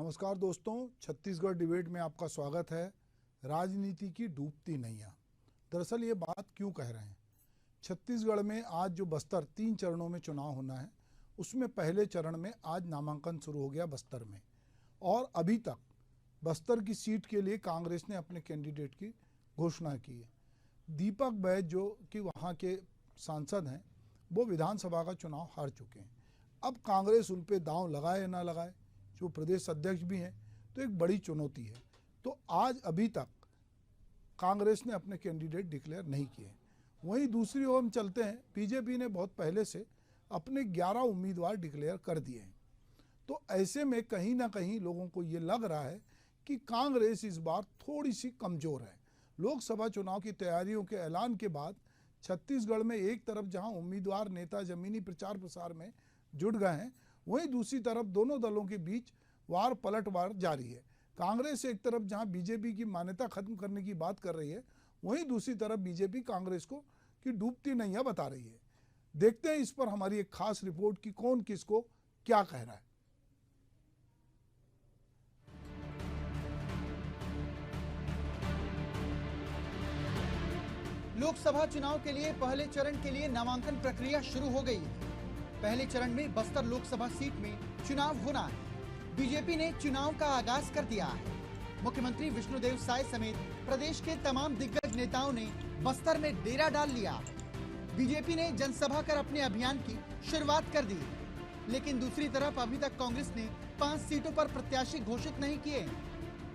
नमस्कार दोस्तों, छत्तीसगढ़ डिबेट में आपका स्वागत है। राजनीति की डूबती नैया। दरअसल ये बात क्यों कह रहे हैं? छत्तीसगढ़ में आज जो बस्तर 3 चरणों में चुनाव होना है, उसमें पहले चरण में आज नामांकन शुरू हो गया बस्तर में, और अभी तक बस्तर की सीट के लिए कांग्रेस ने अपने कैंडिडेट की घोषणा की है। दीपक बैज जो कि वहाँ के सांसद हैं, वो विधानसभा का चुनाव हार चुके हैं। अब कांग्रेस उन पे दांव लगाए ना लगाए, जो प्रदेश अध्यक्ष भी हैं, तो एक बड़ी चुनौती है। तो आज अभी तक कांग्रेस ने अपने कैंडिडेट डिक्लेयर नहीं किए। वहीं दूसरी ओर हम चलते हैं, बीजेपी ने बहुत पहले से अपने 11 उम्मीदवार डिक्लेयर कर दिए हैं। तो ऐसे में कहीं ना कहीं लोगों को ये लग रहा है कि कांग्रेस इस बार थोड़ी सी कमज़ोर है। लोकसभा चुनाव की तैयारियों के ऐलान के बाद छत्तीसगढ़ में एक तरफ जहां उम्मीदवार नेता जमीनी प्रचार प्रसार में जुट गए हैं, वहीं दूसरी तरफ दोनों दलों के बीच वार पलटवार जारी है। कांग्रेस एक तरफ जहां बीजेपी की मान्यता खत्म करने की बात कर रही है, वहीं दूसरी तरफ बीजेपी कांग्रेस को कि डूबती नैया बता रही है। देखते हैं इस पर हमारी एक खास रिपोर्ट कि कौन किसको क्या कह रहा है। लोकसभा चुनाव के लिए पहले चरण के लिए नामांकन प्रक्रिया शुरू हो गई है। पहले चरण में बस्तर लोकसभा सीट में चुनाव होना है। बीजेपी ने चुनाव का आगाज कर दिया है। मुख्यमंत्री विष्णुदेव साय समेत प्रदेश के तमाम दिग्गज नेताओं ने बस्तर में डेरा डाल लिया है। बीजेपी ने जनसभा कर अपने अभियान की शुरुआत कर दी, लेकिन दूसरी तरफ अभी तक कांग्रेस ने 5 सीटों पर प्रत्याशी घोषित नहीं किए।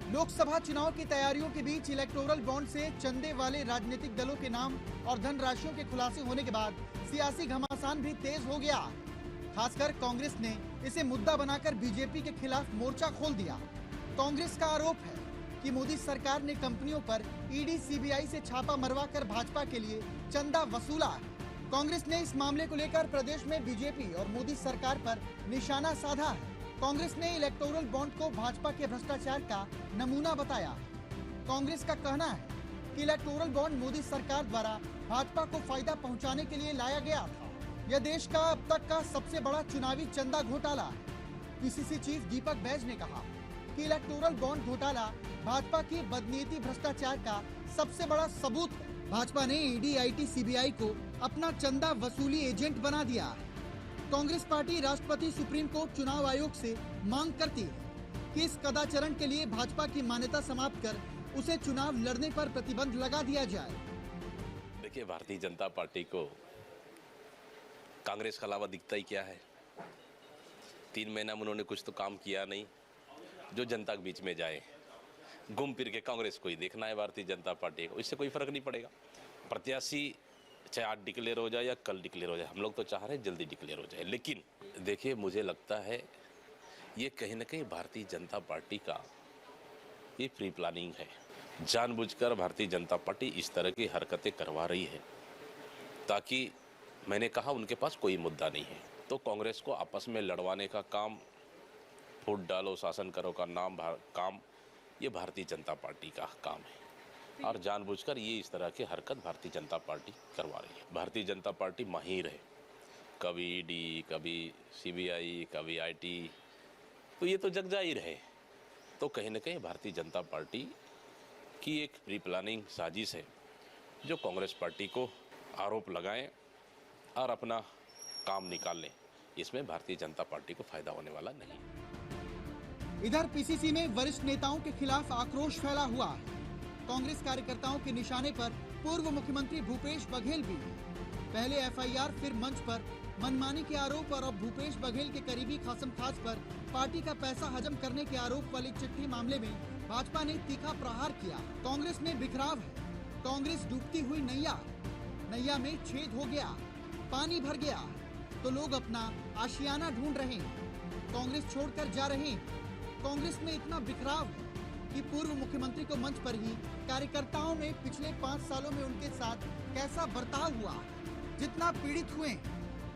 लोकसभा चुनाव की तैयारियों के बीच इलेक्टोरल बॉन्ड से चंदे वाले राजनीतिक दलों के नाम और धनराशियों के खुलासे होने के बाद सियासी घमासान भी तेज हो गया। खासकर कांग्रेस ने इसे मुद्दा बनाकर बीजेपी के खिलाफ मोर्चा खोल दिया। कांग्रेस का आरोप है कि मोदी सरकार ने कंपनियों पर ईडी सीबीआई से छापा मरवाकर भाजपा के लिए चंदा वसूला है। कांग्रेस ने इस मामले को लेकर प्रदेश में बीजेपी और मोदी सरकार पर निशाना साधा है। कांग्रेस ने इलेक्टोरल बॉन्ड को भाजपा के भ्रष्टाचार का नमूना बताया। कांग्रेस का कहना है कि इलेक्टोरल बॉन्ड मोदी सरकार द्वारा भाजपा को फायदा पहुंचाने के लिए लाया गया था। यह देश का अब तक का सबसे बड़ा चुनावी चंदा घोटाला है। पीसीसी चीफ दीपक बैज ने कहा कि इलेक्टोरल बॉन्ड घोटाला भाजपा की बदनीति भ्रष्टाचार का सबसे बड़ा सबूत है। भाजपा ने ईडी, आईटी, सीबीआई को अपना चंदा वसूली एजेंट बना दिया है। कांग्रेस पार्टी राष्ट्रपति सुप्रीम कोर्ट चुनाव आयोग से मांग करती है कि इस कदाचरण के लिए भाजपा की मान्यता समाप्त कर उसे चुनाव लड़ने पर प्रतिबंध लगा दिया जाए। देखिए, भारतीय जनता पार्टी को कांग्रेस के अलावा दिखता ही क्या है। 3 महीना में उन्होंने कुछ तो काम किया नहीं जो जनता के बीच में जाए। घूम फिर के कांग्रेस को ही देखना है भारतीय जनता पार्टी को, इससे कोई फर्क नहीं पड़ेगा। प्रत्याशी चाहे आज डिक्लेयर हो जाए या कल डिक्लेयर हो जाए, हम लोग तो चाह रहे हैं जल्दी डिक्लेयर हो जाए। लेकिन देखिए, मुझे लगता है ये कहीं ना कहीं भारतीय जनता पार्टी का ये प्री प्लानिंग है। जानबूझकर भारतीय जनता पार्टी इस तरह की हरकतें करवा रही है ताकि, मैंने कहा, उनके पास कोई मुद्दा नहीं है तो कांग्रेस को आपस में लड़वाने का काम, फूट डालो शासन करो का काम, ये भारतीय जनता पार्टी का काम है। और जानबूझकर ये इस तरह की हरकत भारतीय जनता पार्टी करवा रही है। भारतीय जनता पार्टी माहिर है, कभी ईडी, कभी सीबीआई, कभी आईटी, तो ये तो जग जाहिर है। तो कहीं ना कहीं भारतीय जनता पार्टी की एक प्री प्लानिंग साजिश है जो कांग्रेस पार्टी को आरोप लगाएं और अपना काम निकाल लें। इसमें भारतीय जनता पार्टी को फायदा होने वाला नहीं। इधर पीसीसी में वरिष्ठ नेताओं के खिलाफ आक्रोश फैला हुआ है। कांग्रेस कार्यकर्ताओं के निशाने पर पूर्व मुख्यमंत्री भूपेश बघेल भी। पहले एफआईआर, फिर मंच पर मनमानी के आरोप और अब भूपेश बघेल के करीबी कासम खास पर पार्टी का पैसा हजम करने के आरोप वाली चिट्ठी मामले में भाजपा ने तीखा प्रहार किया। कांग्रेस में बिखराव है। कांग्रेस डूबती हुई नैया में छेद हो गया, पानी भर गया तो लोग अपना आशियाना ढूंढ रहे हैं, कांग्रेस छोड़कर जा रहे हैं। कांग्रेस में इतना बिखराव है कि पूर्व मुख्यमंत्री को मंच पर ही कार्यकर्ताओं ने पिछले 5 सालों में उनके साथ कैसा बर्ताव हुआ, जितना पीड़ित हुए,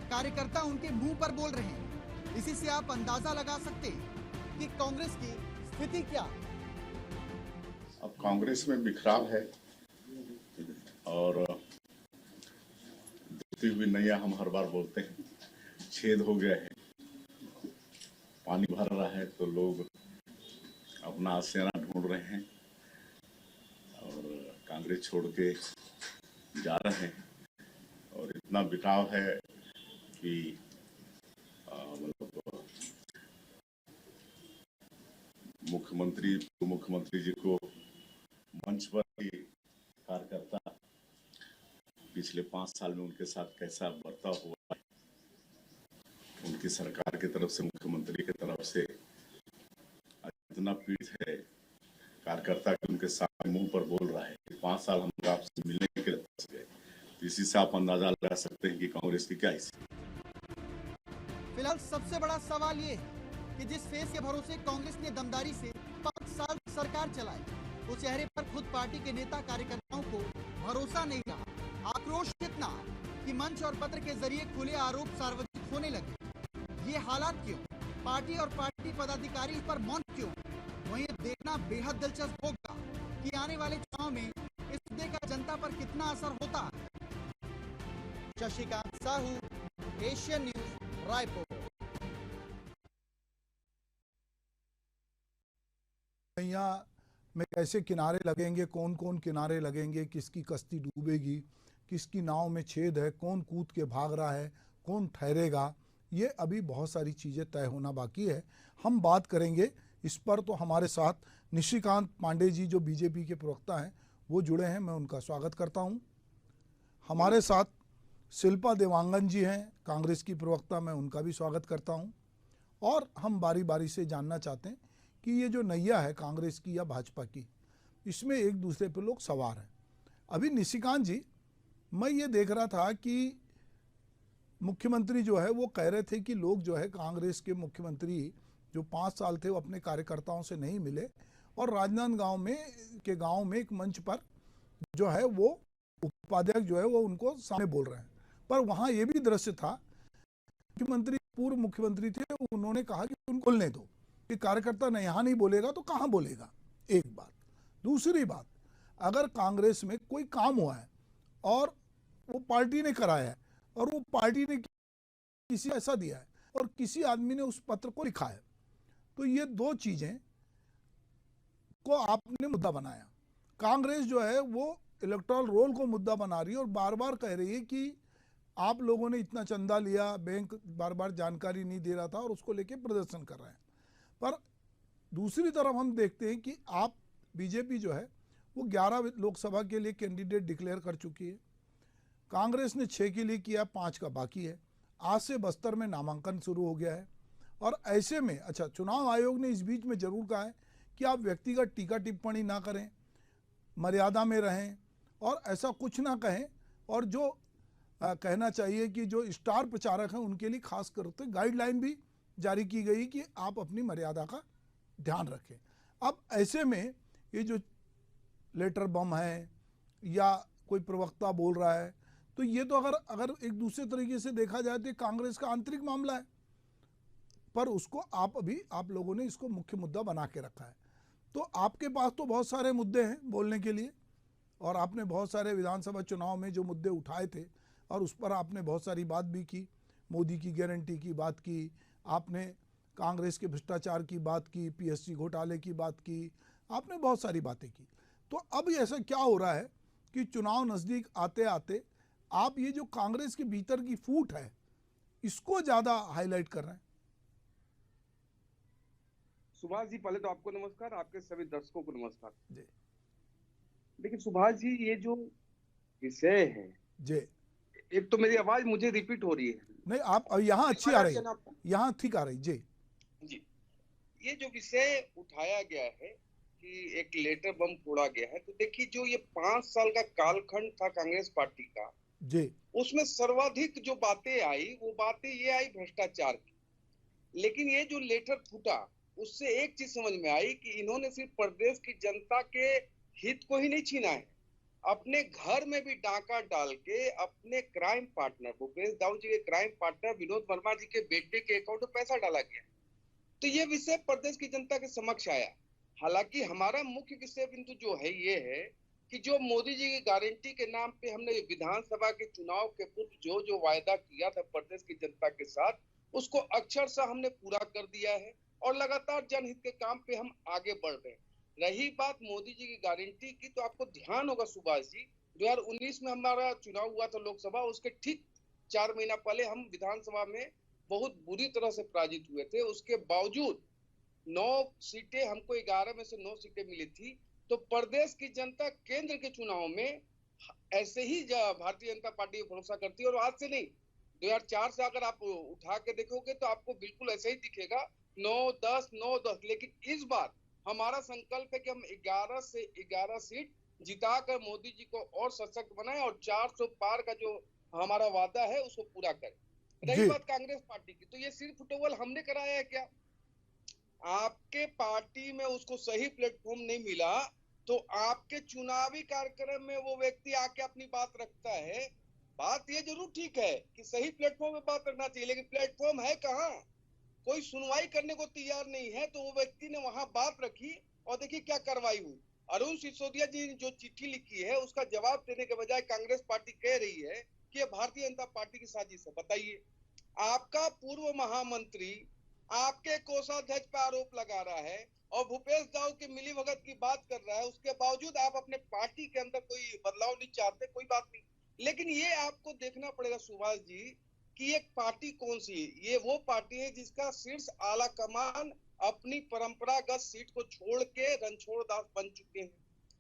कार्यकर्ता उनके मुंह पर बोल रहे हैं। इसी से आप अंदाजा लगा सकते हैं कि कांग्रेस की स्थिति क्या। अब कांग्रेस में बिखराव है और डूबती हुई नैया हम हर बार बोलते हैं, छेद हो गया है, पानी भर रहा है तो लोग अपना आशियाना ढूंढ रहे हैं और कांग्रेस छोड़ के जा रहे हैं। और इतना बिकाव है कि मतलब मुख्यमंत्री उप मुख्यमंत्री जी को मंच पर ही कार्यकर्ता पिछले 5 साल में उनके साथ कैसा बर्ताव हुआ है, उनकी सरकार की तरफ से, मुख्यमंत्री की तरफ से इतना पीड़ित है कार्यकर्ता कि उनके सामने मुंह पर बोल रहा है कि 5 साल हम लोग आपसे मिलने के लिए फंस गए। इसी से आप अंदाजा लगा सकते हैं कि कांग्रेस की क्या स्थिति। फिलहाल सबसे बड़ा सवाल ये है कि जिस फेस के भरोसे कांग्रेस ने दमदारी से 5 साल सरकार चलाई, उस चेहरे पर खुद पार्टी के नेता कार्यकर्ताओं को भरोसा नहीं रहा। आक्रोश इतना कि मंच और पत्र के जरिए खुले आरोप सार्वजनिक होने लगे। ये हालात क्यों? पार्टी और पार्टी पदाधिकारी इस पर मौन क्यों? वहीं देखना बेहद दिलचस्प होगा कि आने वाले चुनाव में इस मुद्दे का जनता पर कितना असर होता है। Shashikant Sahu, Asian news, Raipur. यहाँ में कैसे किनारे लगेंगे, कौन कौन किनारे लगेंगे, किसकी कश्ती डूबेगी, किसकी नाव में छेद है, कौन कूद के भाग रहा है, कौन ठहरेगा, ये अभी बहुत सारी चीज़ें तय होना बाकी है। हम बात करेंगे इस पर। तो हमारे साथ निशिकांत पांडे जी जो बीजेपी के प्रवक्ता हैं वो जुड़े हैं, मैं उनका स्वागत करता हूं। हमारे साथ शिल्पा देवांगन जी हैं, कांग्रेस की प्रवक्ता, मैं उनका भी स्वागत करता हूं। और हम बारी बारी से जानना चाहते हैं कि ये जो नैया है कांग्रेस की या भाजपा की, इसमें एक दूसरे पर लोग सवार हैं। अभी निशिकांत जी, मैं ये देख रहा था कि मुख्यमंत्री जो है वो कह रहे थे कि लोग जो है कांग्रेस के मुख्यमंत्री जो 5 साल थे वो अपने कार्यकर्ताओं से नहीं मिले और राजनांदगांव में एक मंच पर जो है वो उपाध्यक्ष जो है वो उनको सामने बोल रहे हैं। पर वहाँ ये भी दृश्य था, मुख्यमंत्री पूर्व मुख्यमंत्री थे, उन्होंने कहा कि उनको बोलने दो, कि कार्यकर्ता ने यहाँ नहीं बोलेगा तो कहाँ बोलेगा। एक बात। दूसरी बात, अगर कांग्रेस में कोई काम हुआ है और वो पार्टी ने कराया है और वो पार्टी ने किसी ऐसा दिया है और किसी आदमी ने उस पत्र को लिखा है, तो ये दो चीजें को आपने मुद्दा बनाया। कांग्रेस जो है वो इलेक्टोरल रोल को मुद्दा बना रही है और बार बार कह रही है कि आप लोगों ने इतना चंदा लिया, बैंक बार बार जानकारी नहीं दे रहा था और उसको लेके प्रदर्शन कर रहे हैं। पर दूसरी तरफ हम देखते हैं कि आप बीजेपी जो है वो 11 लोकसभा के लिए कैंडिडेट डिक्लेयर कर चुकी है। कांग्रेस ने 6 के लिए किया, 5 का बाकी है। आज से बस्तर में नामांकन शुरू हो गया है और ऐसे में अच्छा, चुनाव आयोग ने इस बीच में जरूर कहा है कि आप व्यक्तिगत टीका टिप्पणी ना करें, मर्यादा में रहें और ऐसा कुछ ना कहें। और जो कहना चाहिए कि जो स्टार प्रचारक हैं उनके लिए खास करके गाइडलाइन भी जारी की गई कि आप अपनी मर्यादा का ध्यान रखें। अब ऐसे में ये जो लेटर बम है या कोई प्रवक्ता बोल रहा है, तो ये तो अगर एक दूसरे तरीके से देखा जाए तो कांग्रेस का आंतरिक मामला है, पर उसको आप लोगों ने इसको मुख्य मुद्दा बना के रखा है। तो आपके पास तो बहुत सारे मुद्दे हैं बोलने के लिए और आपने बहुत सारे विधानसभा चुनाव में जो मुद्दे उठाए थे और उस पर आपने बहुत सारी बात भी की, मोदी की गारंटी की बात की, आपने कांग्रेस के भ्रष्टाचार की बात की, पीएससी घोटाले की बात की, आपने बहुत सारी बातें की। तो अब ऐसा क्या हो रहा है कि चुनाव नज़दीक आते आते आप ये जो कांग्रेस के भीतर की फूट है इसको ज़्यादा हाईलाइट कर रहे हैं? सुभाष जी, पहले तो आपको नमस्कार, आपके सभी दर्शकों को नमस्कार जी। लेकिन सुभाष जी, ये जो विषय है जी, एक तो मेरी आवाज मुझे रिपीट हो रही है। नहीं, आप यहाँ अच्छी आ रही है, यहाँ ठीक आ रही। जी जी, ये जो विषय उठाया गया है कि एक लेटर बम फोड़ा गया है, तो देखिए जो ये 5 साल का कालखंड था कांग्रेस पार्टी का, जी, उसमें सर्वाधिक जो बातें आई वो बातें ये आई भ्रष्टाचार की। लेकिन ये जो लेटर फूटा उससे एक चीज समझ में आई कि इन्होंने सिर्फ प्रदेश की जनता के हित को ही नहीं छीना है, अपने घर में भी डाका डाल के अपने क्राइम पार्टनर भूपेश दाऊद जी के क्राइम पार्टनर विनोद वर्मा जी के बेटे के अकाउंट में पैसा डाला गया। तो ये विषय प्रदेश की जनता के समक्ष आया। हालांकि हमारा मुख्य विषय बिंदु जो है ये है कि जो मोदी जी की गारंटी के नाम पे हमने विधानसभा के चुनाव के पूर्व जो वायदा किया था प्रदेश की जनता के साथ, उसको अक्षरशः हमने पूरा कर दिया है। और लगातार जनहित के काम पे हम आगे बढ़ रहे हैं। रही बात मोदी जी की गारंटी की, तो आपको ध्यान होगा सुभाष जी, 2019 में हमारा चुनाव हुआ था लोकसभा, उसके ठीक 4 महीना पहले हम विधानसभा में बहुत बुरी तरह से पराजित हुए थे। उसके बावजूद 9 सीटें, हमको 11 में से 9 सीटें मिली थी। तो प्रदेश की जनता केंद्र के चुनाव में ऐसे ही भारतीय जनता पार्टी पर भरोसा करती है। और आज से नहीं, 2004 से अगर आप उठा के देखोगे तो आपको बिल्कुल ऐसे ही दिखेगा, 9-10 9-10। लेकिन इस बार हमारा संकल्प है कि हम 11 से 11 सीट जिताकर मोदी जी को और सशक्त बनाए और 400 पार का जो हमारा वादा है उसको पूरा करें। रही बात कांग्रेस पार्टी की, तो ये सिर्फ टोवल हमने कराया है क्या? आपके पार्टी में उसको सही प्लेटफॉर्म नहीं मिला, तो आपके चुनावी कार्यक्रम में वो व्यक्ति आके अपनी बात रखता है। बात ये जरूर ठीक है कि सही प्लेटफॉर्म पे बात करना चाहिए, लेकिन प्लेटफॉर्म है कहाँ? कोई सुनवाई करने को तैयार नहीं है। तो वो व्यक्ति ने वहां बात रखी और देखिए क्या कार्रवाई हुई। अरुण सिसोदिया जी ने जो चिट्ठी लिखी है उसका जवाब देने के बजाय कांग्रेस पार्टी कह रही है कि भारतीय जनता पार्टी की साजिश है। बताइए, आपका पूर्व महामंत्री आपके कोषाध्यक्ष पर आरोप लगा रहा है और भूपेश दाऊ के मिलीभगत की बात कर रहा है, उसके बावजूद आप अपने पार्टी के अंदर कोई बदलाव नहीं चाहते। कोई बात नहीं, लेकिन ये आपको देखना पड़ेगा सुभाष जी कि ये पार्टी कौन सी है। ये वो पार्टी है जिसका शीर्ष आला कमान अपनी परंपरागत सीट को छोड़ के रणछोड़ दास बन चुके हैं।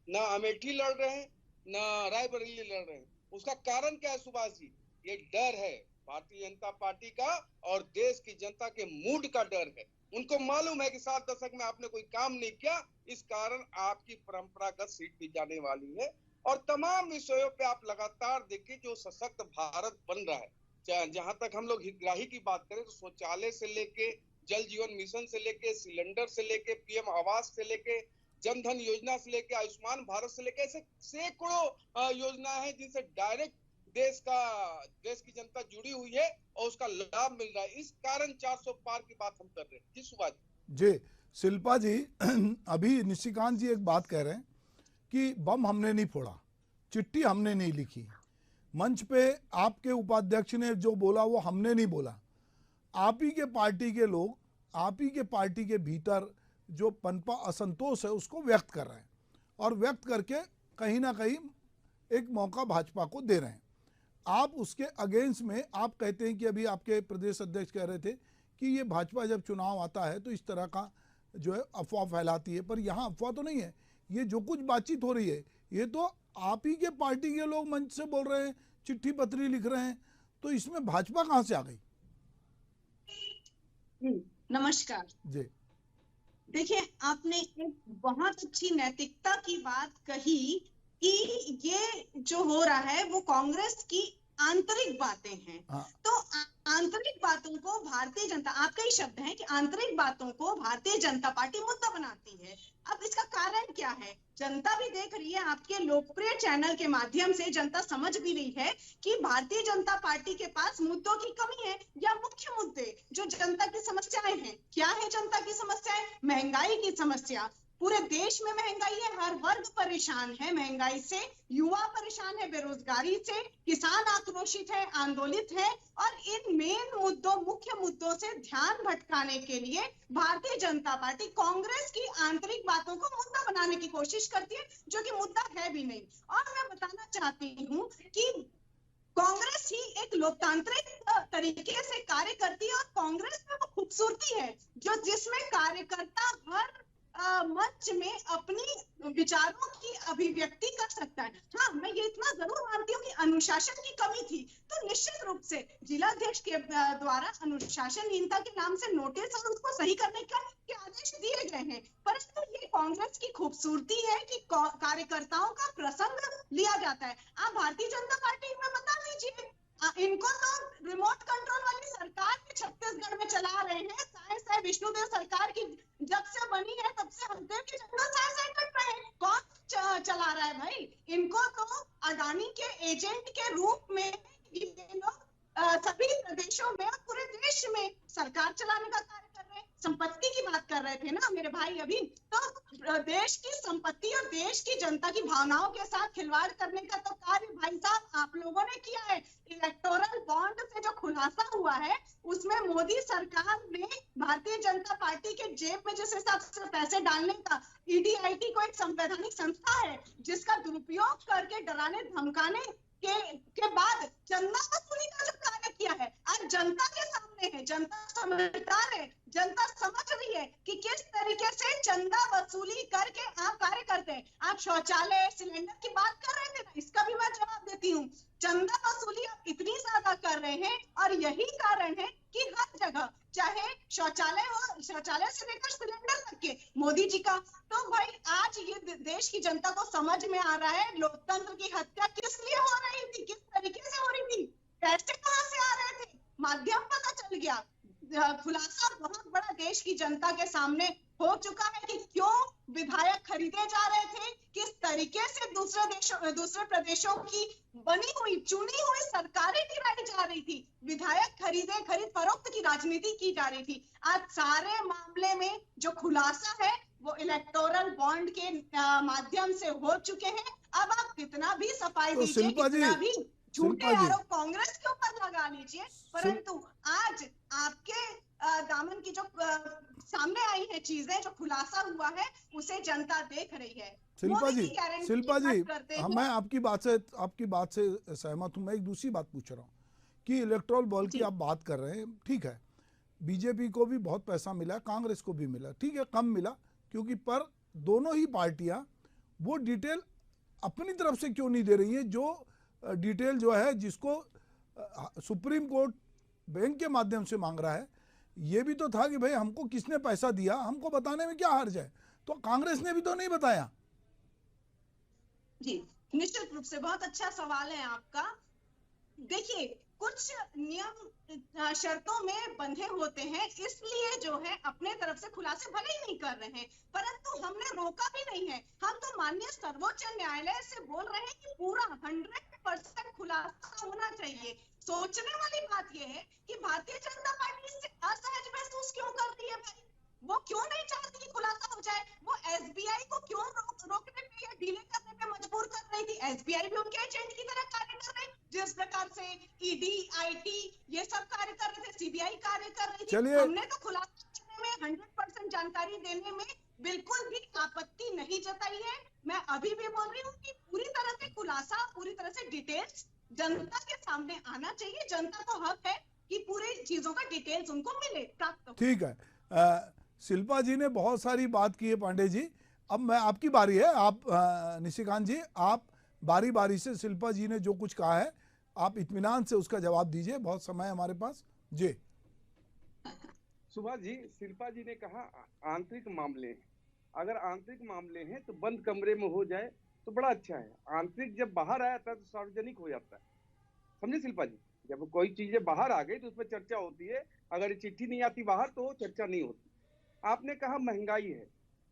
ना अमेठी लड़ रहे हैं, ना रायबरेली लड़ रहे हैं। उसका कारण क्या है सुभाष जी? ये डर है भारतीय जनता पार्टी का और देश की जनता के मूड का डर है। उनको मालूम है कि 7 दशक में आपने कोई काम नहीं किया, इस कारण आपकी परंपरागत सीट भी जाने वाली है। और तमाम विषयों पे आप लगातार देखिए जो सशक्त भारत बन रहा है। जहां तक हम लोग हितग्राही की बात करें तो शौचालय से लेके जल जीवन मिशन से लेके सिलेंडर से लेके पीएम आवास से लेके जनधन योजना से लेके आयुष्मान भारत से लेके ऐसे सैकड़ों योजना है जिनसे डायरेक्ट देश की जनता जुड़ी हुई है और उसका लाभ मिल रहा है। इस कारण 400 पार की बात हम कर रहे हैं। जी सुभाष जी। शिल्पा जी, अभी निशिकांत जी एक बात कह रहे हैं कि बम हमने नहीं फोड़ा, चिट्ठी हमने नहीं लिखी, मंच पे आपके उपाध्यक्ष ने जो बोला वो हमने नहीं बोला। आप ही के पार्टी के लोग, आप ही के पार्टी के भीतर जो पनपा असंतोष है उसको व्यक्त कर रहे हैं और व्यक्त करके कहीं ना कहीं एक मौका भाजपा को दे रहे हैं। आप उसके अगेंस्ट में आप कहते हैं कि अभी आपके प्रदेश अध्यक्ष कह रहे थे कि ये भाजपा जब चुनाव आता है तो इस तरह का जो है अफवाह फैलाती है, पर यहाँ अफवाह तो नहीं है। ये जो कुछ बातचीत हो रही है ये तो आप ही के पार्टी के लोग मंच से बोल रहे हैं, चिट्ठी पत्री लिख रहे हैं, तो इसमें भाजपा कहाँ से आ गई? नमस्कार जी। देखिए, आपने एक बहुत अच्छी नैतिकता की बात कही कि ये जो हो रहा है वो कांग्रेस की आंतरिक बातें हैं। तो आंतरिक बातों को भारतीय जनता, आपके ही शब्द हैं कि आंतरिक बातों को भारतीय जनता पार्टी मुद्दा बनाती है। अब इसका कारण क्या है? जनता भी देख रही है, आपके लोकप्रिय चैनल के माध्यम से जनता समझ भी रही है कि भारतीय जनता पार्टी के पास मुद्दों की कमी है या मुख्य मुद्दे जो जनता की समस्याएं हैं। क्या है जनता की समस्याएं? महंगाई की समस्या, पूरे देश में महंगाई है, हर वर्ग परेशान है महंगाई से, युवा परेशान है बेरोजगारी से, किसान आक्रोशित है, आंदोलित है। और इन मेन मुद्दों, मुख्य मुद्दों से ध्यान भटकाने के लिए भारतीय जनता पार्टी कांग्रेस की आंतरिक बातों को मुद्दा बनाने की कोशिश करती है, जो कि मुद्दा है भी नहीं। और मैं बताना चाहती हूँ कि कांग्रेस ही एक लोकतांत्रिक तरीके से कार्य करती है और कांग्रेस में वो खूबसूरती है जो जिसमें कार्यकर्ता हर मंच में अपनी विचारों की अभिव्यक्ति कर सकता है। हाँ, मैं ये इतना जरूर मानती हूँ कि अनुशासन की कमी थी, तो निश्चित रूप से जिलाध्यक्ष के द्वारा अनुशासनहीनता के नाम से नोटिस और उसको सही करने के आदेश दिए गए हैं। परंतु ये कांग्रेस की खूबसूरती है कि कार्यकर्ताओं का प्रसंग लिया जाता है। आप भारतीय जनता पार्टी में बता दीजिए, इनको तो रिमोट कंट्रोल वाली सरकार भी छत्तीसगढ़ में चला रहे हैं। साय विष्णुदेव सरकार की जब से बनी है तब से हरदेव की जंगल साय कट रहे हैं। कौन चला रहा है भाई? इनको तो अडानी के एजेंट के रूप में ये लोग सभी प्रदेशों में और पूरे देश में सरकार चलाने का कार्य कर रहे हैं। संपत्ति की बात कर रहे थे ना मेरे भाई अभी, तो देश की संपत्ति और देश की जनता की भावनाओं के साथ खिलवाड़ करने का तो कार्य भाई साहब आप लोगों ने किया है। इलेक्टोरल बॉन्ड से जो खुला खुलासा हुआ है उसमें मोदी सरकार ने भारतीय जनता पार्टी के जेब में जिस हिसाब से पैसे डालने का, ईडी-आईटी को एक संवैधानिक संस्था है जिसका दुरुपयोग करके डराने धमकाने के बाद चंदा वसूली का जो कार्य किया है, आज जनता के सामने है, जनता समझदार है, जनता समझ रही है कि किस तरीके से चंदा वसूली करके आप कार्य करते हैं। आप शौचालय सिलेंडर की बात कर रहे थे ना, इसका भी मैं जवाब देती हूँ। चंदा वसूली आप इतनी ज्यादा कर रहे हैं और यही कारण है कि हर जगह चाहे शौचालय हो, शौचालय से लेकर सिलेंडर तक के मोदी जी का, तो भाई आज ये देश की जनता को समझ में आ रहा है लोकतंत्र की हत्या किस लिए हो रही थी, किस तरीके से हो रही थी, पैसे कहां से आ रहे थे, माध्यम पता चल गया। खुलासा बहुत बड़ा देश की जनता के सामने हो चुका है कि क्यों विधायक खरीदे जा रहे थे, किस तरीके से दूसरे प्रदेशों की बनी हुई चुनी हुई सरकारें गिराई जा रही थी, विधायक खरीद फरोख्त की राजनीति की जा रही थी। आज सारे मामले में जो खुलासा है वो इलेक्टोरल बॉन्ड के माध्यम से हो चुके हैं। अब आप कितना भी सफाई दीजिए, कितना भी झूठे आरोप कांग्रेस के ऊपर लगा लीजिए, परंतु आज आपके दामन की जो सामने आई है चीजें, जो खुलासा हुआ है उसे जनता देख रही है। शिल्पा जी मैं आपकी बात से सहमत हूं। मैं एक दूसरी बात पूछ रहा हूं कि इलेक्टोरल बॉल की आप बात कर रहे हैं, ठीक है, बीजेपी को भी बहुत पैसा मिला, कांग्रेस को भी मिला, ठीक है, कम मिला क्योंकि, पर दोनों ही पार्टियां वो डिटेल अपनी तरफ से क्यों नहीं दे रही है, जो डिटेल जो है जिसको सुप्रीम कोर्ट बैंक के माध्यम से मांग रहा है। ये भी तो था कि भाई हमको किसने पैसा दिया, हमको बताने में क्या हर्ज है, तो कांग्रेस ने भी तो नहीं बताया। जी निश्चित रूप से बहुत अच्छा सवाल है आपका। देखिए कुछ नियम शर्तों में बंधे होते हैं, इसलिए जो है अपने तरफ से खुलासे भले ही नहीं कर रहे हैं, परंतु हमने रोका भी नहीं है। हम तो माननीय सर्वोच्च न्यायालय से बोल रहे हैं कि पूरा 100% खुलासा होना चाहिए। सोचने वाली बात यह है कि भारतीय जनता पार्टी इससे असहज महसूस क्यों कर रही है भाई, वो क्यों नहीं चाहती कि खुलासा हो जाए, वो एसबीआई को क्यों रोकने पे या डिले करने पे मजबूर कर रही थी। एसबीआई भी उनके एजेंट की तरह कार्य कर रही, जिस प्रकार से ईडी आईटी ये सब कार्य कर रहे थे, सीबीआई कार्य कर रही थी। हमने तो खुलासा करने में 100% जानकारी देने में बिल्कुल भी आपत्ति नहीं जताई है। मैं अभी भी बोल रही हूँ कि पूरी तरह से खुलासा, पूरी तरह से डिटेल्स जनता के सामने आना चाहिए। जनता को हक है कि पूरी चीजों का डिटेल्स उनको मिले, प्राप्त हो। ठीक है, शिल्पा जी ने बहुत सारी बात की है पांडे जी, अब मैं आपकी बारी है। आप निशिकांत जी, आप बारी बारी से शिल्पा जी ने जो कुछ कहा है आप इत्मीनान से उसका जवाब दीजिए, बहुत समय हमारे पास। जी सुभाष जी, शिल्पा जी ने कहा आंतरिक मामले, अगर आंतरिक मामले हैं तो बंद कमरे में हो जाए तो बड़ा अच्छा है। आंतरिक जब बाहर आया था तो सार्वजनिक हो जाता है, समझे शिल्पा जी। जब कोई चीजें बाहर आ गई तो उसमें चर्चा होती है, अगर चिट्ठी नहीं आती बाहर तो चर्चा नहीं होती। आपने कहा महंगाई है,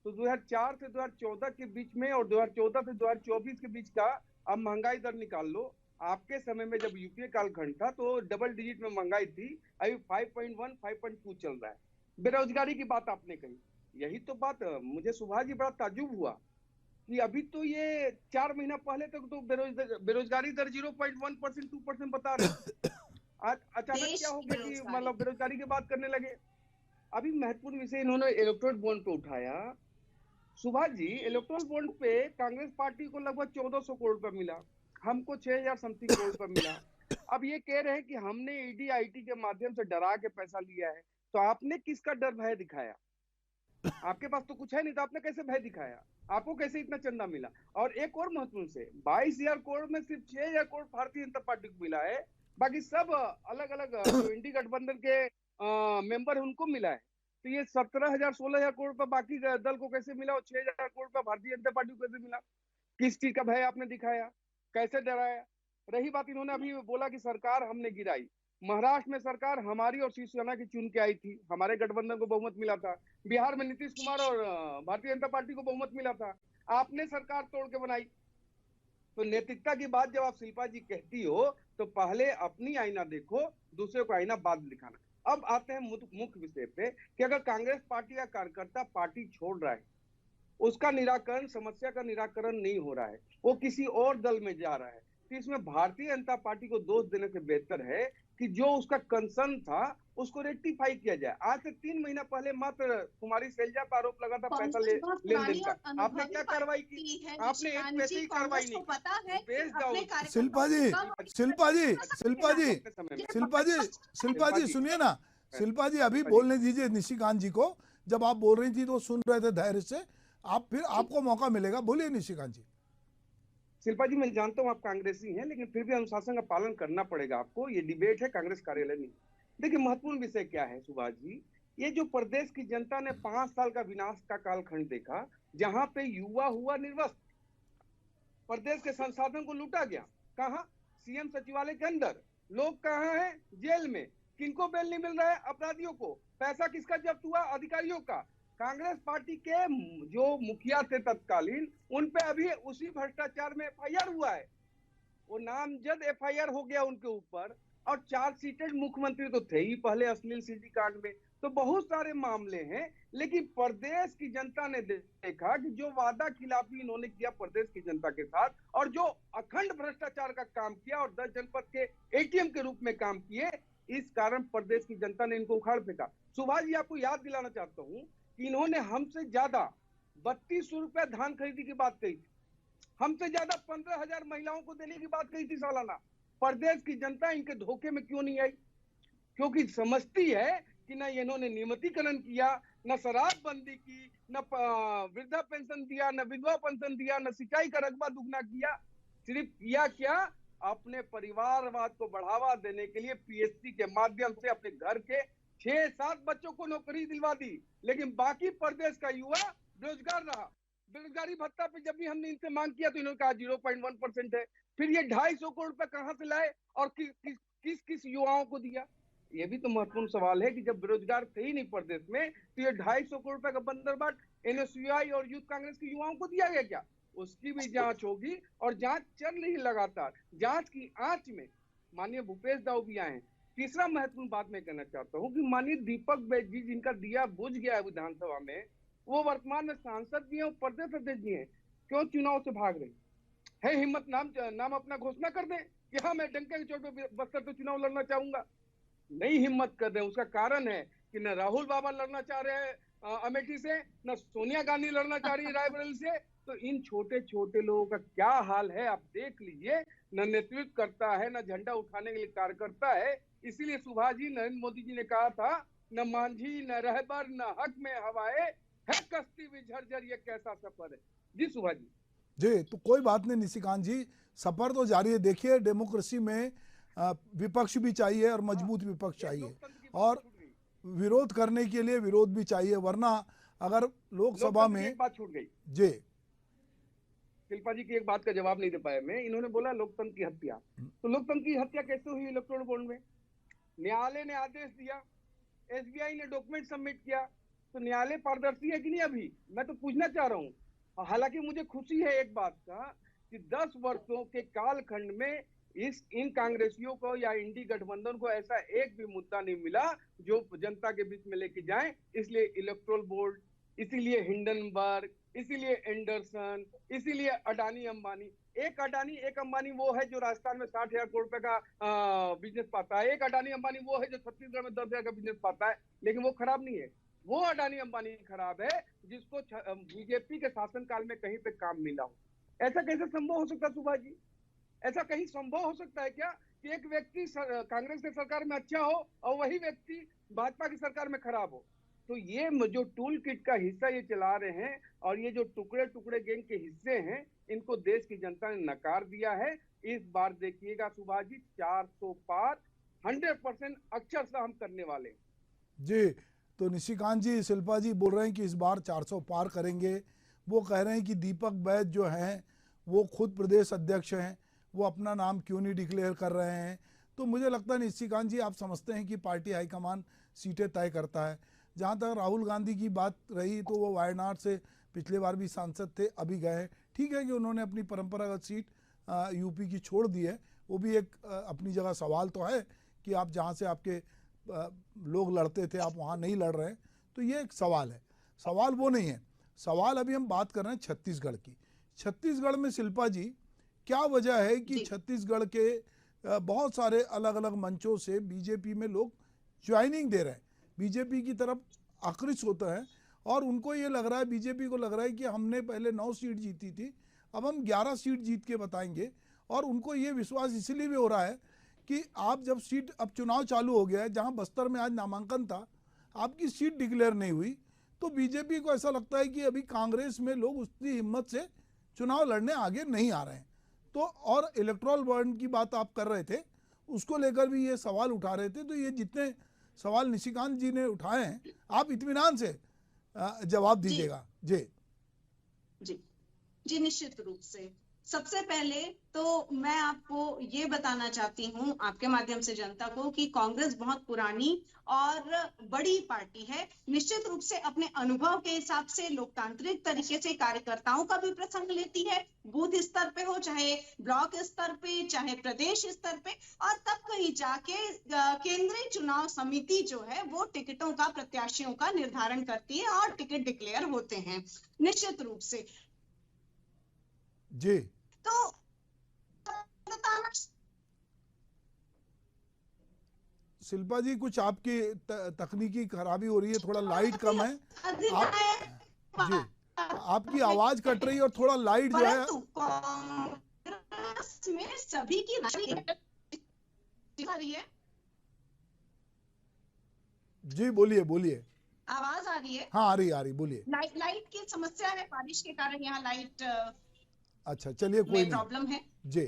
तो 2004 से 2014 के बीच में और 2014 से 2024 के बीच का अब महंगाई दर निकाल लो। आपके समय में जब यूपीए कालखंड था तो डबल डिजिट में महंगाई थी, अभी 5.1 5.2 चल रहा है। बेरोजगारी की बात आपने कही, यही तो बात मुझे सुभाष जी बड़ा ताज्जुब हुआ कि अभी तो ये 4 महीना पहले तक तो बेरोजगारी दर 0.1% 2% बता रहे, आज अचानक क्या हो गया कि मतलब बेरोजगारी की बात करने लगे। अभी महत्वपूर्ण विषय इन्होंने इलेक्टोरल बॉन्ड पे उठाया। सुभाष जी, इलेक्टोरल बॉन्ड पे कांग्रेस पार्टी को लगभग 1400 करोड़ रुपया मिला, हमको 6000 समथिंग करोड़ रुपया मिला। अब ये कह रहे हैं कि हमने ईडी आईटी के माध्यम से डरा के पैसा लिया है, तो आपने किसका डर भय दिखाया? आपके पास तो कुछ है नहीं, तो आपने कैसे भय दिखाया? आपको कैसे इतना चंदा मिला? और एक और महत्वपूर्ण से 22,000 करोड़ में सिर्फ 6,000 करोड़ भारतीय जनता पार्टी को मिला है, बाकी सब अलग अलग जो इंडी गठबंधन के मेंबर है उनको मिला है। तो ये 17,000 16,000 करोड़ रुपया बाकी दल को कैसे मिला और 6,000 करोड़ रुपया भारतीय जनता पार्टी को कैसे मिला? किस चीज का भय आपने दिखाया, कैसे डराया? रही बात, इन्होंने अभी बोला कि सरकार हमने गिराई। महाराष्ट्र में सरकार हमारी और शिवसेना की चुन के आई थी, हमारे गठबंधन को बहुमत मिला था। बिहार में नीतीश कुमार और भारतीय जनता पार्टी को बहुमत मिला था, आपने सरकार तोड़ के बनाई। तो नैतिकता की बात जब आप शिल्पा जी कहती हो तो पहले अपनी आईना देखो, दूसरे को आईना बाद दिखाना। अब आते हैं मुख्य विषय पे कि अगर कांग्रेस पार्टी का कार्यकर्ता पार्टी छोड़ रहा है, उसका निराकरण, समस्या का निराकरण नहीं हो रहा है, वो किसी और दल में जा रहा है, तो इसमें भारतीय जनता पार्टी को दोष देने से बेहतर है कि जो उसका कंसर्न था उसको रेक्टिफाई किया जाए। आज से 3 महीना पहले मात्र कुमारी शैलजा पर आरोप लगा था पैसा लेन देन का, आपने क्या कार्रवाई की? आपने एक पैसे की कार्रवाई नहीं की। शिल्पा जी, शिल्पा जी, शिल्पा जी, शिल्पा जी, शिल्पा जी सुनिए ना, शिल्पा जी अभी बोलने दीजिए निशिकांत जी को। जब आप बोल रही थी तो सुन रहे थे धैर्य से, आप फिर आपको मौका मिलेगा, बोलिए निशिकांत जी। शिल्पा जी, मैं जानता हूं आप कांग्रेसी हैं, लेकिन फिर भी अनुशासन का पालन करना पड़ेगा आपको। ये डिबेट है, कांग्रेस कार्यालय नहीं। देखिए महत्वपूर्ण विषय क्या है सुभाष जी, ये जो प्रदेश की जनता ने 5 साल का विनाश का कालखंड देखा, जहां पे युवा हुआ निर्वस्त्र, प्रदेश के संसाधन को लूटा गया। कहां? सीएम सचिवालय के अंदर। लोग कहां हैं? जेल में। किनको बेल नहीं मिल रहा है? अपराधियों को। पैसा किसका जब्त हुआ? अधिकारियों का। कांग्रेस पार्टी के जो मुखिया थे तत्कालीन, उन पे अभी उसी भ्रष्टाचार में एफआईआर हुआ है। वो नामजद एफआईआर हो गया उनके ऊपर, और चार्जशीटेड मुख्यमंत्री तो थे ही पहले अश्लील सीडी कांड में। तो बहुत सारे मामले हैं, लेकिन प्रदेश की जनता ने देखा कि जो वादा खिलाफी इन्होंने किया प्रदेश की जनता के साथ, और जो अखंड भ्रष्टाचार का काम किया और 10 जनपद के एटीएम के रूप में काम किए, इस कारण प्रदेश की जनता ने इनको उखाड़ फेंका। सुभाष जी, आपको याद दिलाना चाहता हूं कि इन्होंने हमसे ज्यादा 3200 रुपए धान खरीदी की बात कही थी, हमसे ज्यादा 15,000 महिलाओं को देने की बात कही थी सालाना। प्रदेश की जनता इनके धोखे में क्यों नहीं आई? क्योंकि समझती है कि न इन्होंने नियमितीकरण किया, न शराबबंदी की, न वृद्धा पेंशन दिया, न विधवा पेंशन दिया, न सिंचाई का रकबा दुगना किया। सिर्फ किया क्या? अपने परिवारवाद को बढ़ावा देने के लिए पीएससी के माध्यम से अपने घर के 6-7 बच्चों को नौकरी दिलवा दी, लेकिन बाकी प्रदेश का युवा बेरोजगार रहा। बेरोजगारी भत्ता पे जब भी हमने इनसे मांग किया तो इन्होंने कहा 0.1% है। फिर ये 250 करोड़ रुपए कहां से लाए और किस किस युवाओं को दिया? ये भी तो महत्वपूर्ण सवाल है कि जब बेरोजगार थे ही नहीं प्रदेश में, तो ये 250 करोड़ रुपए का बंदरबाट एनएसयूआई और यूथ कांग्रेस के युवाओं को दिया गया क्या? उसकी भी जांच होगी, और जांच चल रही लगातार। जांच की आंच में माननीय भूपेश दाऊबिया हैं। तीसरा महत्वपूर्ण बात मैं कहना चाहता हूं कि माननीय दीपक बैज जी, जिनका दिया बुझ गया है विधानसभा में, वो वर्तमान में सांसद भी हैं और प्रदेश अध्यक्ष भी हैं, क्यों चुनाव से भाग रही है? हिम्मत नाम अपना घोषणा कर दें कि हाँ मैं डंके की चोट पे बस्तर पे चुनाव लड़ना चाहूंगा। नहीं हिम्मत कर रहे। उसका कारण है कि न राहुल बाबा लड़ना चाह रहे हैं अमेठी से, न सोनिया गांधी लड़ना चाह रही है रायबरेली से। तो इन छोटे छोटे लोगों का क्या हाल है आप देख लीजिए। न नेतृत्व करता है, न झंडा उठाने के लिए कार्यकर्ता है। इसीलिए सुभाष जी, नरेंद्र मोदी जी ने कहा था, न मांझी न रहबर न हक में हवाए, है कश्ती भी झरझर, ये कैसा सफर है। जी सुभाष जी। तो कोई बात नहीं निशिकांत जी, सफर तो जारी है। देखिए डेमोक्रेसी में विपक्ष भी चाहिए और मजबूत विपक्ष चाहिए, और विरोध करने के लिए विरोध भी चाहिए, वरना अगर लोकसभा में एक बात छूट गई जी, शिल्पा जी की एक बात का जवाब नहीं दे पाया मैं। इन्होंने बोला लोकतंत्र की हत्या। तो लोकतंत्र की हत्या कैसे हुई इलेक्टोरल बॉन्ड में? न्यायालय ने आदेश दिया, एसबीआई ने डॉक्यूमेंट सबमिट किया, तो न्यायालय पारदर्शी है कि नहीं? अभी मैं तो पूछना चाह रहा हूँ। हालांकि मुझे खुशी है एक बात का कि 10 वर्षों के कालखंड में इन कांग्रेसियों को या इंडी गठबंधन को ऐसा एक भी मुद्दा नहीं मिला जो जनता के बीच में लेके जाए। इसलिए इलेक्टोरल बोर्ड, इसीलिए हिंडनबर्ग, इसीलिए एंडरसन, इसीलिए अडानी अंबानी। एक अडानी एक अंबानी वो है जो राजस्थान में 60,000 करोड़ रुपए का बिजनेस पाता है। एक अडानी अंबानी वो है जो छत्तीसगढ़ में 10,000 का बिजनेस पाता है। लेकिन वो खराब नहीं है। वो अडानी अंबानी खराब है जिसको बीजेपी के शासनकाल में कहीं पे काम मिला हो। ऐसा कैसे संभव हो सकता है सुभाष जी? ऐसा कहीं संभव हो सकता है क्या कि एक व्यक्ति कांग्रेस की सरकार में अच्छा हो और वही व्यक्ति भाजपा की सरकार में खराब हो? तो ये जो टूल किट का हिस्सा ये चला रहे हैं, और ये जो टुकड़े टुकड़े गैंग के हिस्से हैं, इनको देश की जनता ने नकार दिया है। इस बार देखिएगा सुभाष जी, 400 पार 100% अक्षरशः हम करने वाले जी। तो निशिकांत जी, शिल्पा जी बोल रहे हैं कि इस बार 400 पार करेंगे। वो कह रहे हैं कि दीपक बैज जो हैं वो खुद प्रदेश अध्यक्ष हैं, वो अपना नाम क्यों नहीं डिक्लेयर कर रहे हैं? तो मुझे लगता है निशिकांत जी, आप समझते हैं कि पार्टी हाईकमान सीटें तय करता है। जहाँ तक राहुल गांधी की बात रही, तो वो वायनाड से पिछले बार भी सांसद थे, अभी गए। ठीक है कि उन्होंने अपनी परंपरागत सीट यूपी की छोड़ दी है, वो भी एक अपनी जगह सवाल तो है कि आप जहाँ से आपके लोग लड़ते थे आप वहाँ नहीं लड़ रहे हैं, तो ये एक सवाल है। सवाल वो नहीं है, सवाल अभी हम बात कर रहे हैं छत्तीसगढ़ की। छत्तीसगढ़ में शिल्पा जी क्या वजह है कि छत्तीसगढ़ के बहुत सारे अलग अलग मंचों से बीजेपी में लोग ज्वाइनिंग दे रहे हैं, बीजेपी की तरफ आकृष्ट होते हैं और उनको ये लग रहा है, बीजेपी को लग रहा है कि हमने पहले 9 सीट जीती थी, अब हम 11 सीट जीत के बताएंगे। और उनको ये विश्वास इसलिए भी हो रहा है कि आप जब सीट, अब चुनाव चालू हो गया है, जहां बस्तर में आज नामांकन था, आपकी सीट डिक्लेयर नहीं हुई, तो बीजेपी को ऐसा लगता है कि अभी कांग्रेस में लोग उतनी हिम्मत से चुनाव लड़ने आगे नहीं आ रहे हैं। तो और इलेक्टोरल बॉन्ड की बात आप कर रहे थे, उसको लेकर भी ये सवाल उठा रहे थे। तो ये जितने सवाल निशिकांत जी ने उठाए हैं, आप इत्मीनान से जवाब दीजिएगा। जी जी जी, निश्चित रूप से। सबसे पहले तो मैं आपको ये बताना चाहती हूँ, आपके माध्यम से जनता को, कि कांग्रेस बहुत पुरानी और बड़ी पार्टी है। निश्चित रूप से अपने अनुभव के हिसाब से लोकतांत्रिक तरीके से कार्यकर्ताओं का भी प्रसंग लेती है, बूथ स्तर पे हो, चाहे ब्लॉक स्तर पे, चाहे प्रदेश स्तर पे, और तब कहीं जाके केंद्रीय चुनाव समिति जो है वो टिकटों का, प्रत्याशियों का निर्धारण करती है और टिकट डिक्लेयर होते हैं निश्चित रूप से। जी, तो शिल्पा जी, कुछ आपकी तकनीकी खराबी हो रही है, थोड़ा लाइट कम है आप। जी, आपकी आवाज कट रही है और थोड़ा लाइट जो है। कांग्रेस में सभी की रही है। जी बोलिए बोलिए, आवाज आ रही है? हाँ आ रही बोलिए। लाइट की समस्या है, बारिश के कारण यहाँ लाइट, अच्छा चलिए, कोई नहीं, प्रॉब्लम है जी।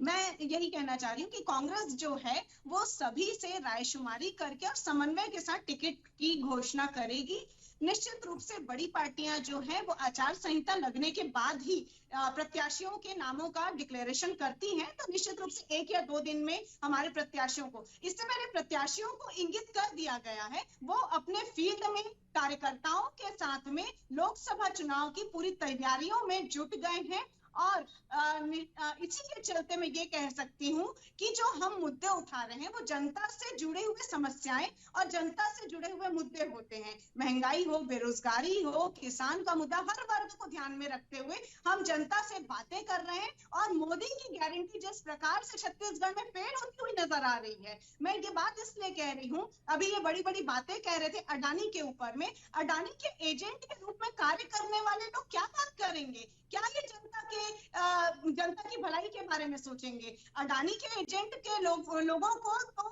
मैं यही कहना चाह रही हूँ कि कांग्रेस जो है वो सभी से रायशुमारी करके और समन्वय के साथ टिकट की घोषणा करेगी। निश्चित रूप से बड़ी पार्टियां जो हैं वो आचार संहिता लगने के बाद ही प्रत्याशियों के नामों का डिक्लेरेशन करती हैं। तो निश्चित रूप से 1 या 2 दिन में हमारे प्रत्याशियों को, इससे मेरे प्रत्याशियों को इंगित कर दिया गया है, वो अपने फील्ड में कार्यकर्ताओं के साथ में लोकसभा चुनाव की पूरी तैयारियों में जुट गए हैं। और इसी के चलते मैं ये कह सकती हूँ कि जो हम मुद्दे उठा रहे हैं वो जनता से जुड़े हुए समस्याएं और जनता से जुड़े हुए मुद्दे होते हैं। महंगाई हो, बेरोजगारी हो, किसान का मुद्दा, हर वर्ग को ध्यान में रखते हुए हम जनता से बातें कर रहे हैं। और मोदी की गारंटी जिस प्रकार से छत्तीसगढ़ में फेल होती हुई नजर आ रही है, मैं ये बात इसलिए कह रही हूँ, अभी ये बड़ी बड़ी बातें कह रहे थे अडानी के ऊपर में, अडानी के एजेंट के रूप में कार्य करने वाले लोग क्या बात करेंगे? क्या ये जनता की भलाई के बारे में सोचेंगे? अडानी के एजेंट के लोगों को तो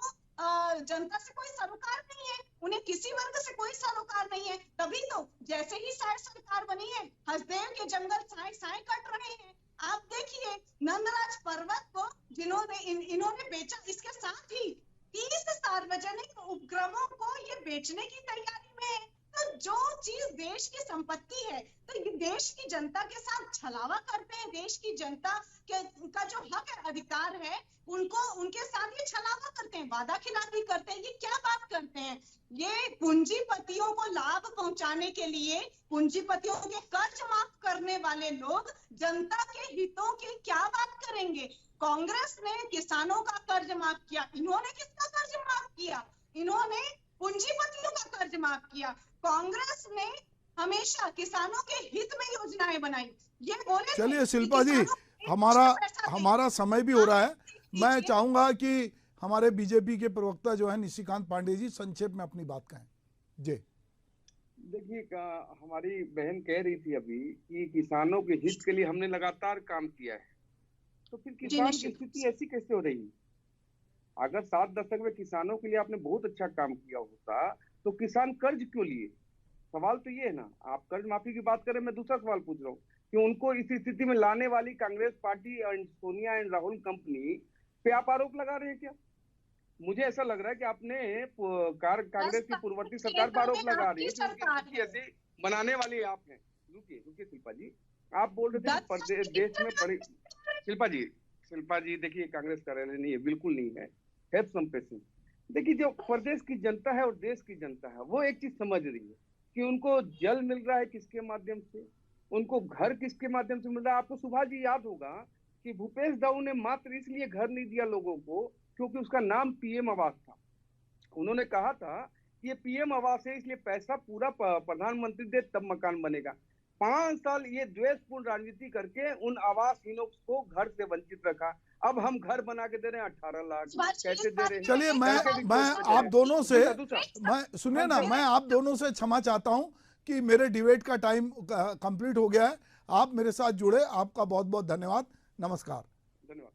जनता से कोई सरोकार नहीं है, उन्हें किसी वर्ग से कोई सरोकार नहीं है। तभी तो जैसे ही सरकार बनी है, हसदेव के जंगल साए कट रहे हैं। आप देखिए नंदराज पर्वत को जिन्होंने इन्होंने बेचा, इसके साथ ही 30 सार्वजनिक उपक्रमों को ये बेचने की तैयारी में है। तो जो चीज देश की संपत्ति है, तो ये देश की जनता के साथ छलावा करते हैं। देश की जनता का जो हक है, अधिकार है, उनके साथ ये छलावा करते हैं, वादा खिलाफी करते हैं। ये क्या बात करते हैं? ये पूंजीपतियों को लाभ पहुंचाने के लिए, पूंजीपतियों के कर्ज माफ करने वाले लोग जनता के हितों की क्या बात करेंगे? कांग्रेस ने किसानों का कर्ज माफ किया, इन्होंने किसका कर्ज माफ किया? इन्होंने पूंजीपतियों का कर्ज माफ किया। कांग्रेस ने हमेशा किसानों के हित में योजनाएं बनाई। ये बोले, चलिए शिल्पा जी, हमारा समय भी हो रहा है। मैं चाहूंगा कि हमारे बीजेपी के प्रवक्ता जो है निशिकांत पांडे जी संक्षेप में अपनी बात कहें। जी देखिए, हमारी बहन कह रही थी अभी कि किसानों के हित के लिए हमने लगातार काम किया है, तो फिर किसान की स्थिति ऐसी कैसे हो रही? अगर 7 दशक में किसानों के लिए आपने बहुत अच्छा काम किया होता तो किसान कर्ज क्यों लिए? सवाल तो ये है ना। आप कर्ज माफी की बात करें, मैं दूसरा सवाल पूछ रहा हूँ कि उनको इस स्थिति में लाने वाली Congress party and Sonia and Rahul company पे आप आरोप लगा रहे हैं क्या? मुझे ऐसा लग रहा है कि आपने कांग्रेस की पूर्ववर्ती सरकार पर आरोप लगा रही है कि ऐसे बनाने वाली आप हैं। रुकिए शिल्पा जी, आप बोल रहे थे देश में बड़ी, शिल्पा जी देखिए, कांग्रेस कार्यालय नहीं है, बिल्कुल नहीं है। Have some patience. देखिए, जो प्रदेश की जनता है और देश की जनता है वो एक चीज समझ रही है कि उनको जल मिल रहा है किसके माध्यम से, उनको घर किसके माध्यम से मिल रहा है। आपको सुभाष जी याद होगा कि भूपेश दाऊ ने मात्र इसलिए घर नहीं दिया लोगों को क्योंकि उसका नाम पीएम आवास था। उन्होंने कहा था कि ये पीएम आवास है, इसलिए पैसा पूरा प्रधानमंत्री दे तब मकान बनेगा। 5 साल ये द्वेषपूर्ण राजनीति करके उन आवासहीनों को घर से वंचित रखा। अब हम घर बना के दे रहे हैं 18 लाख, कैसे दे रहे हैं? चलिए मैं आप दोनों से सुनिए ना, मैं आप दोनों से क्षमा चाहता हूं कि मेरे डिबेट का टाइम कंप्लीट हो गया है। आप मेरे साथ जुड़े, आपका बहुत बहुत धन्यवाद। नमस्कार। धन्यवाद।